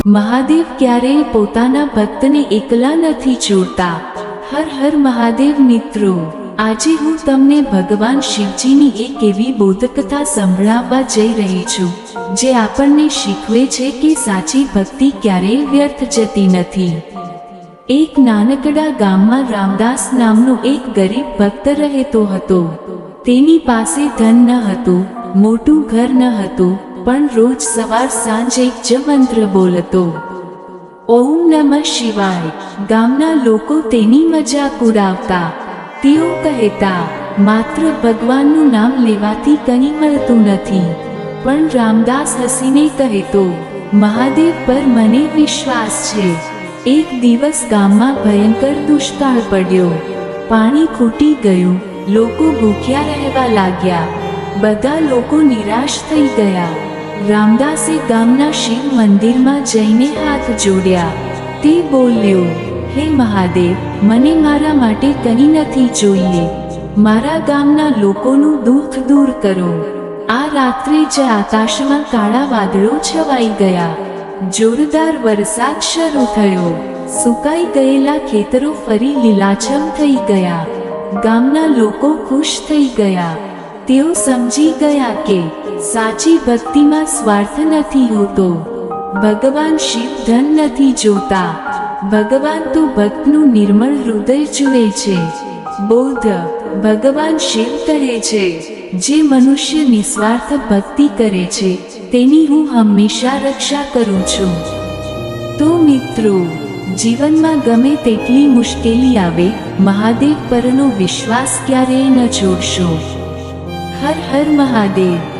મહાદેવ ક્યારેય પોતાના ભક્તને એકલા નથી છોડતા। હર હર મહાદેવ મિત્રો, આજે હું તમને ભગવાન શિવજીની એક એવી બોધકથા સંભળાવવા જઈ રહી છું જે આપણને શીખવે છે કે સાચી ભક્તિ ક્યારેય વ્યર્થ જતી નથી। એક નાનકડા ગામમાં રામદાસ નામનો એક ગરીબ ભક્ત રહેતો હતો। તેની પાસે ધન ન હતું, મોટું ઘર ન હતું, પણ રોજ સવાર સાંજ એક જ મંત્ર બોલતો, ઓમ નમઃ શિવાય। ગામના લોકો તેની મજાક ઉડાવતા। તેઓ કહેતા, માત્ર ભગવાનનું નામ લેવાથી કંઈ મળતું નથી। પણ રામદાસ હસીને કહેતો, મહાદેવ પર મને વિશ્વાસ છે। એક દિવસ ગામમાં ભયંકર દુષ્કાળ પડ્યો। પાણી ખૂટી ગયું, લોકો ભૂખ્યા રહેવા લાગ્યા। બધા લોકો નિરાશ થઈ ગયા। રામદાસે ગામના શિવ મંદિરમાં જઈને હાથ જોડ્યા। તે બોલ્યો, હે મહાદેવ, મને મારા માટે કંઈ નથી જોઈએ। મારા ગામના લોકોનું દુઃખ દૂર કરો। આ રાત્રે જ આકાશમાં કાળા વાદળો છવાઈ ગયા। જોરદાર વરસાદ શરૂ થયો। સુકાઈ ગયેલા ખેતરો ફરી લીલાછમ થઈ ગયા। ગામના લોકો ખુશ થઈ ગયા। તેઓ સમજી ગયા કે સાચી ભક્તિમાં સ્વાર્થ નથી હોતો। ભગવાન શિવ ધન નથી જોતા, ભગવાન તો ભક્તનું નિર્મળ હૃદય જુએ છે। બોધ, ભગવાન શિવ કહે છે, જે મનુષ્ય નિસ્વાર્થ ભક્તિ કરે છે તેની હું હંમેશા રક્ષા કરું છું। તો મિત્રો, જીવનમાં ગમે તેટલી મુશ્કેલી આવે, મહાદેવ પરનો વિશ્વાસ ક્યારેય ન છોડશો। હર હર મહાદેવ।